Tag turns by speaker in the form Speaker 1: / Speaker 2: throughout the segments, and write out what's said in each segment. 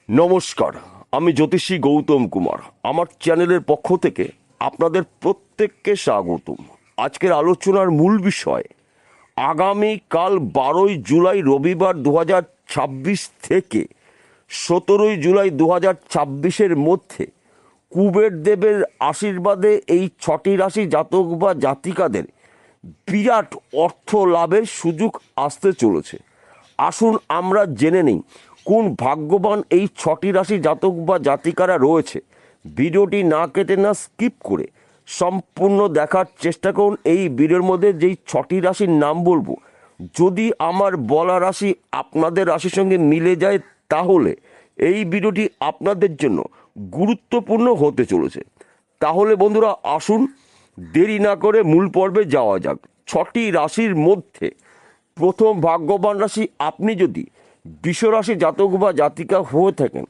Speaker 1: নমস্কার, আমি জ্যোতিষী গৌতম কুমার। আমার চ্যানেলের পক্ষ থেকে আপনাদের প্রত্যেককে স্বাগতম। আজকের আলোচনার মূল বিষয় আগামীকাল 12 জুলাই রবিবার 2026 থেকে 17 জুলাই 2026-এর মধ্যে কুবের দেবের আশীর্বাদে এই 6টি রাশি জাতক বা জাতিকাদের বিরাট অর্থ লাভের সুযোগ আসতে চলেছে। আসুন আমরা জেনে নিই কোন ভাগ্যবান এই 6টি রাশি জাতক বা জাতিকারা রয়েছে। ভিডিওটি না কেটে না স্কিপ করে সম্পূর্ণ দেখার চেষ্টা করুন। এই ভিডিওর মধ্যে যেই 6টি রাশির নাম বলবো, যদি আমার বলা রাশি আপনাদের রাশির সঙ্গে মিলে যায় তাহলে এই ভিডিওটি আপনাদের জন্য গুরুত্বপূর্ণ হতে চলেছে। তাহলে বন্ধুরা আসুন দেরি না করে মূল পর্বে যাওয়া যাক। 6টি রাশির মধ্যে প্রথম ভাগ্যবান রাশি, আপনি যদি বিশ্বরাশি জাতক বা জাতিকা হয়ে থাকেন,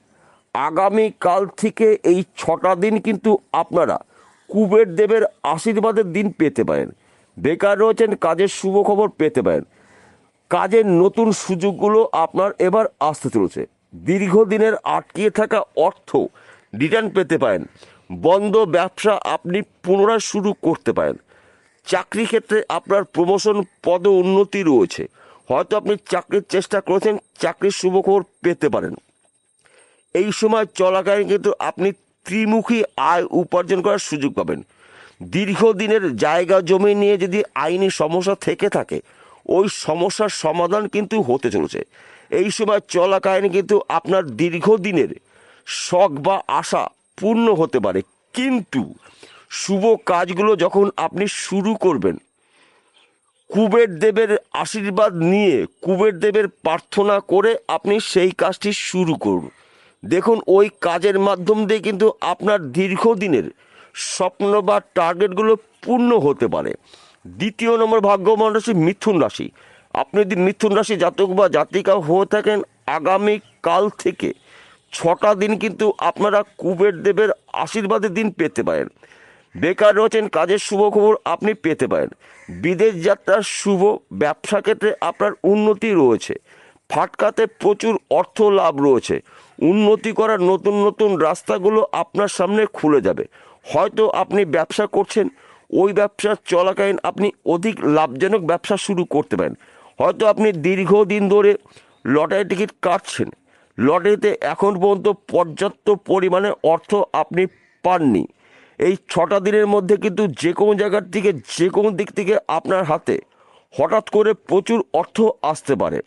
Speaker 1: আগামীকাল থেকে এই 6টা দিন কিন্তু আপনারা কুবের দেবের আশীর্বাদের দিন পেতে পারেন। বেকার রয়েছেন, কাজের শুভ খবর পেতে পারেন। কাজের নতুন সুযোগগুলো আপনার এবার আসতে চলেছে। দীর্ঘদিনের আটকিয়ে থাকা অর্থ রিটার্ন পেতে পারেন। বন্ধ ব্যবসা আপনি পুনরায় শুরু করতে পারেন। চাকরি ক্ষেত্রে আপনার প্রমোশন, পদ উন্নতি রয়েছে। হয়তো আপনি চাকরির চেষ্টা করেছেন, চাকরির শুভখবর পেতে পারেন। এই সময় চলাকালীন কিন্তু আপনি ত্রিমুখী আয় উপার্জন করার সুযোগ পাবেন। দীর্ঘদিনের জায়গা জমি নিয়ে যদি আইনি সমস্যা থেকে থাকে, ওই সমস্যার সমাধান কিন্তু হতে চলেছে। এই সময় চলাকালীন কিন্তু আপনার দীর্ঘদিনের শখ বা আশা পূর্ণ হতে পারে। কিন্তু শুভ কাজগুলো যখন আপনি শুরু করবেন, কুবের দেবের আশীর্বাদ নিয়ে, কুবের দেবের প্রার্থনা করে আপনি সেই কাজটি শুরু করুন। দেখুন, ওই কাজের মাধ্যম দিয়ে কিন্তু আপনার দীর্ঘদিনের স্বপ্ন বা টার্গেটগুলো পূর্ণ হতে পারে। দ্বিতীয় নম্বর ভাগ্যবান রাশি মিথুন রাশি। আপনি যদি মিথুন রাশি জাতক বা জাতিকা হয়ে থাকেন, আগামীকাল থেকে 6টা দিন কিন্তু আপনারা কুবের দেবের আশীর্বাদের দিন পেতে পারেন। বেকার রয়েছেন, কাজের শুভ খবর আপনি পেতে পারেন। বিদেশ যাত্রার শুভ, ব্যবসা ক্ষেত্রে আপনার উন্নতি রয়েছে। ফাটকাতে প্রচুর অর্থ লাভ রয়েছে। উন্নতি করার নতুন নতুন রাস্তাগুলো আপনার সামনে খুলে যাবে। হয়তো আপনি ব্যবসা করছেন, ওই ব্যবসা চলাকালীন আপনি অধিক লাভজনক ব্যবসা শুরু করতে পারেন। হয়তো আপনি দীর্ঘদিন ধরে লটারি টিকিট কাটছেন, লটারিতে এখন পর্যন্ত পর্যাপ্ত পরিমাণে অর্থ আপনি পাননি। এই 6টা দিনের মধ্যে কিন্তু যে কোনো জায়গার থেকে, যে কোনো দিক থেকে আপনার হাতে হঠাৎ করে প্রচুর অর্থ আসতে পারে।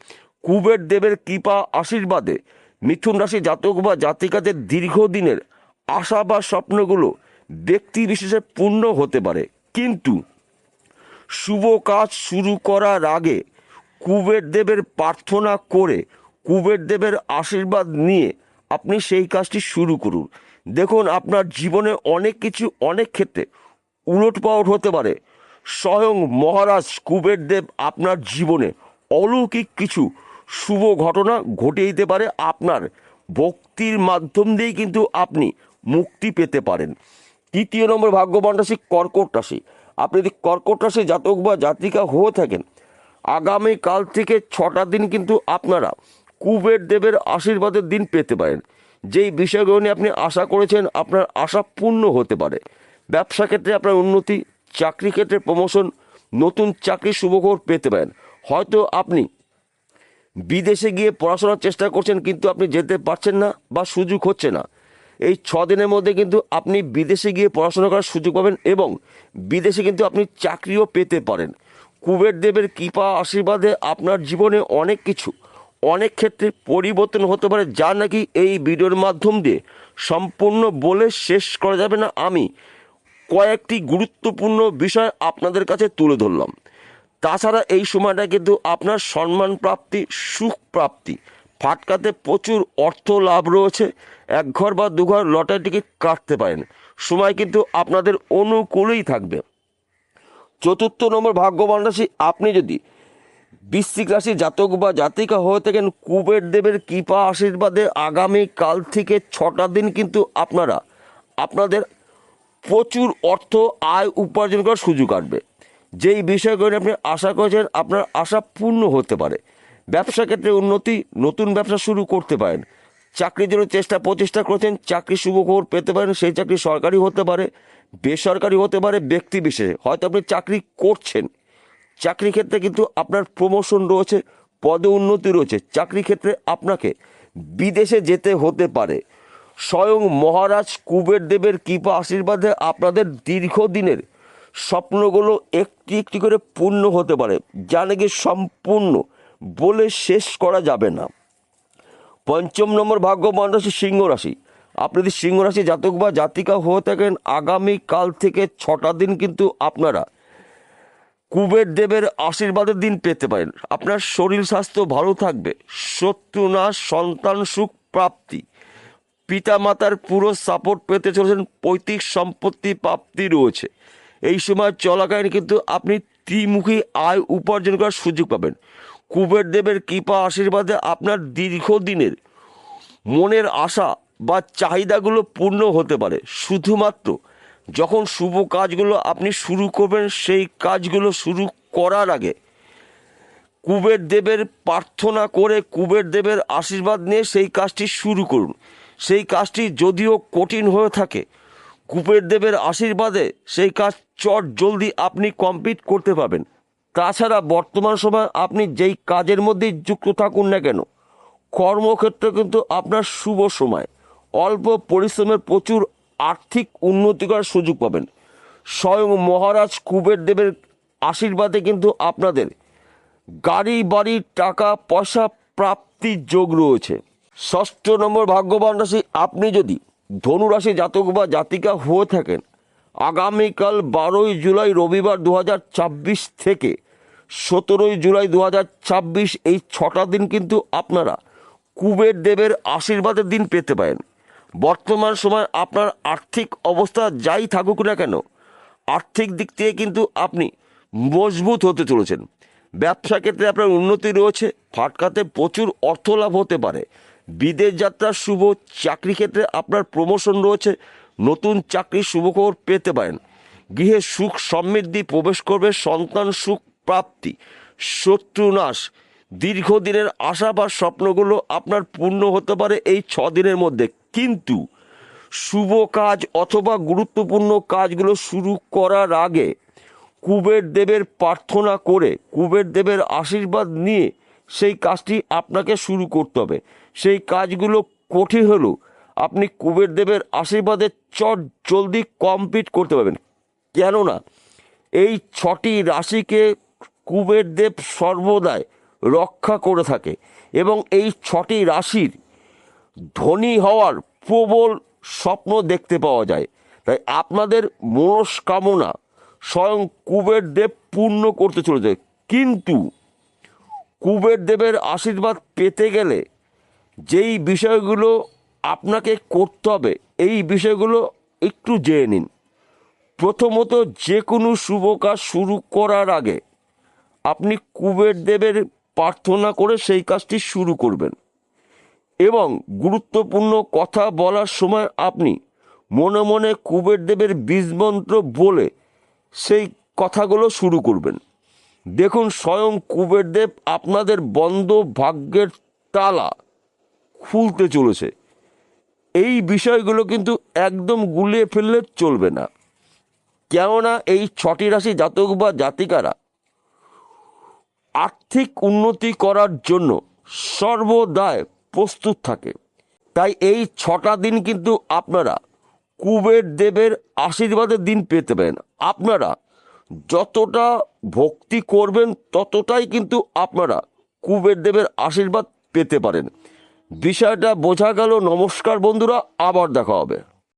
Speaker 1: কুবের দেবের কৃপা আশীর্বাদে মিথুন রাশি জাতক বা জাতিকাদের দীর্ঘদিনের আশা বা স্বপ্নগুলো ব্যক্তি বিশেষে পূর্ণ হতে পারে। কিন্তু শুভ কাজ শুরু করার আগে কুবের দেবের প্রার্থনা করে, কুবের দেবের আশীর্বাদ নিয়ে আপনি সেই কাজটি শুরু করুন। দেখুন, আপনার জীবনে অনেক কিছু, অনেক ক্ষেত্রে উলটপালট হতে পারে। স্বয়ং মহারাজ কুবের দেব আপনার জীবনে অলৌকিক কিছু শুভ ঘটনা ঘটিয়ে দিতে পারে। আপনার ভক্তির মাধ্যম দিয়েই কিন্তু আপনি মুক্তি পেতে পারেন। তৃতীয় নম্বর ভাগ্যবান রাশি কর্কট রাশি। আপনি যদি কর্কট রাশি জাতক বা জাতিকা হয়ে থাকেন, আগামীকাল থেকে 6টা দিন কিন্তু আপনারা কুবের দেবের আশীর্বাদের দিন পেতে পারেন। যেই বিষয়গুলো নিয়ে আপনি আশা করেছেন, আপনার আশা পূর্ণ হতে পারে। ব্যবসা ক্ষেত্রে আপনার উন্নতি, চাকরি ক্ষেত্রে প্রমোশন, নতুন চাকরির শুভখবর পেতে পারেন। হয়তো আপনি বিদেশে গিয়ে পড়াশোনার চেষ্টা করছেন, কিন্তু আপনি যেতে পারছেন না বা সুযোগ হচ্ছে না। এই 6 দিনের মধ্যে কিন্তু আপনি বিদেশে গিয়ে পড়াশোনা করার সুযোগ পাবেন এবং বিদেশে কিন্তু আপনি চাকরিও পেতে পারেন। কুবের দেবের কৃপা আশীর্বাদে আপনার জীবনে অনেক কিছু, অনেক ক্ষেত্রে পরিবর্তন হতে পারে, যা নাকি এই ভিডিওর মাধ্যম দিয়ে সম্পূর্ণ বলে শেষ করা যাবে না। আমি কয়েকটি গুরুত্বপূর্ণ বিষয় আপনাদের কাছে তুলে ধরলাম। তাছাড়া এই সময়টা কিন্তু আপনার সম্মান প্রাপ্তি, সুখ প্রাপ্তি, ফাটকাতে প্রচুর অর্থ লাভ রয়েছে। 1 ঘর বা 2 ঘর লটারি টিকিট কাটতে পারেন। সময় কিন্তু আপনাদের অনুকূলেই থাকবে। চতুর্থ নম্বর ভাগ্যবান রাশি, আপনি যদি বৃশ্চিক রাশি জাতক বা জাতিকা হয়ে থাকেন, কুবের দেবের কৃপা আশীর্বাদে আগামীকাল থেকে 6টা দিন কিন্তু আপনারা আপনাদের প্রচুর অর্থ আয় উপার্জন করার সুযোগ আসবে। যেই বিষয়গুলো আপনি আশা করেছেন, আপনার আশা পূর্ণ হতে পারে। ব্যবসা ক্ষেত্রে উন্নতি, নতুন ব্যবসা শুরু করতে পারেন। চাকরির জন্য প্রচেষ্টা করছেন, চাকরি শুভ খবর পেতে পারেন। সেই চাকরি সরকারি হতে পারে, বেসরকারি হতে পারে, ব্যক্তি বিশেষে। হয়তো আপনি চাকরি করছেন, চাকরি ক্ষেত্রে কিন্তু আপনার প্রমোশন রয়েছে, পদে উন্নতি রয়েছে। চাকরি ক্ষেত্রে আপনাকে বিদেশে যেতে হতে পারে। স্বয়ং মহারাজ কুবের দেবের কৃপা আশীর্বাদে আপনাদের দীর্ঘদিনের স্বপ্নগুলো একটি একটি করে পূর্ণ হতে পারে, যা নাকি সম্পূর্ণ বলে শেষ করা যাবে না। পঞ্চম নম্বর ভাগ্যবান রাশি সিংহ রাশি। আপনি যদি সিংহ রাশি জাতক বা জাতিকা হয়ে থাকেন, আগামীকাল থেকে 6টা দিন কিন্তু আপনারা কুবের দেবের আশীর্বাদের দিন পেতে পারেন। আপনার শরীর স্বাস্থ্য ভালো থাকবে, শত্রু নাশ, সন্তান সুখ প্রাপ্তি, পিতা মাতার পুরো সাপোর্ট পেতে চলেছেন, পৈতৃক সম্পত্তি প্রাপ্তি রয়েছে। এই সময় চলাকালীন কিন্তু আপনি ত্রিমুখী আয় উপার্জন করার সুযোগ পাবেন। কুবের দেবের কৃপা আশীর্বাদে আপনার দীর্ঘদিনের মনের আশা বা চাহিদাগুলো পূর্ণ হতে পারে। শুধুমাত্র যখন শুভ কাজগুলো আপনি শুরু করবেন, সেই কাজগুলো শুরু করার আগে কুবের দেবের প্রার্থনা করে, কুবের দেবের আশীর্বাদ নিয়ে সেই কাজটি শুরু করুন। সেই কাজটি যদিও কঠিন হয়ে থাকে, কুবের দেবের আশীর্বাদে সেই কাজ চট জলদি আপনি কমপ্লিট করতে পারবেন। তাছাড়া বর্তমান সময় আপনি যেই কাজের মধ্যেই যুক্ত থাকুন না কেন, কর্মক্ষেত্রে কিন্তু আপনার শুভ সময়। অল্প পরিশ্রমের প্রচুর আর্থিক উন্নতি করার সুযোগ পাবেন। স্বয়ং মহারাজ কুবের দেবের আশীর্বাদে কিন্তু আপনাদের গাড়ি বাড়ি টাকা পয়সা প্রাপ্তির যোগ রয়েছে। ষষ্ঠ নম্বর ভাগ্যবান রাশি। আপনি যদি ধনুরাশি জাতক বা জাতিকা হয়ে থাকেন, আগামীকাল 12ই জুলাই রবিবার 2024 থেকে 17ই জুলাই 2024, এই 6টা দিন কিন্তু আপনারা কুবের দেবের আশীর্বাদের দিন পেতে পারেন। বর্তমান সময় আপনার আর্থিক অবস্থা যাই থাকুক না কেন, আর্থিক দিক থেকে কিন্তু আপনি মজবুত হতে চলেছেন। ব্যবসা ক্ষেত্রে আপনার উন্নতি রয়েছে, ফাটকাতে প্রচুর অর্থ লাভ হতে পারে। বিদেশ যাত্রা শুভ, চাকরি ক্ষেত্রে আপনার প্রমোশন রয়েছে, নতুন চাকরির শুভখবর পেতে পারেন। গৃহে সুখ সমৃদ্ধি প্রবেশ করবে, সন্তান সুখ প্রাপ্তি, শত্রু নাশ, দীর্ঘদিনের আশা বা স্বপ্নগুলো আপনার পূর্ণ হতে পারে এই 6 দিনের মধ্যে। কিন্তু শুভ কাজ অথবা গুরুত্বপূর্ণ কাজগুলো শুরু করার আগে কুবের দেবের প্রার্থনা করে, কুবের দেবের আশীর্বাদ নিয়ে সেই কাজটি আপনাকে শুরু করতে হবে। সেই কাজগুলো কঠিন হলেও আপনি কুবের দেবের আশীর্বাদে চট জলদি কমপ্লিট করতে পারবেন। কেননা এই 6টি রাশিকে কুবের দেব সর্বদাই রক্ষা করে থাকে এবং এই 6টি রাশির ধনী হওয়ার প্রবল স্বপ্ন দেখতে পাওয়া যায়। তাই আপনাদের মনস্কামনা স্বয়ং কুবের দেব পূর্ণ করতে চলেছে। কিন্তু কুবের দেবের আশীর্বাদ পেতে গেলে যেই বিষয়গুলো আপনাকে করতে হবে, এই বিষয়গুলো একটু জেনে নিন। প্রথমত, যে কোনো শুভ কাজ শুরু করার আগে আপনি কুবের দেবের প্রার্থনা করে সেই কাজটি শুরু করবেন এবং গুরুত্বপূর্ণ কথা বলার সময় আপনি মনে মনে কুবের দেবের বীজমন্ত্র বলে সেই কথাগুলো শুরু করবেন। দেখুন, স্বয়ং কুবের দেব আপনাদের বন্ধ ভাগ্যের তালা খুলতে চলেছে। এই বিষয়গুলো কিন্তু একদম গুলিয়ে ফেললে চলবে না। কেননা এই 6টি রাশি জাতক বা জাতিকারা আর্থিক উন্নতি করার জন্য সর্বদাই প্রস্তুত থাকে। তাই এই 6টা দিন কিন্তু আপনারা কুবের দেবের আশীর্বাদের দিন পেতে পারেন। আপনারা যতটা ভক্তি করবেন ততটাই কিন্তু আপনারা কুবের দেবের আশীর্বাদ পেতে পারেন। বিষয়টা বোঝা গেল। নমস্কার বন্ধুরা, আবার দেখা হবে।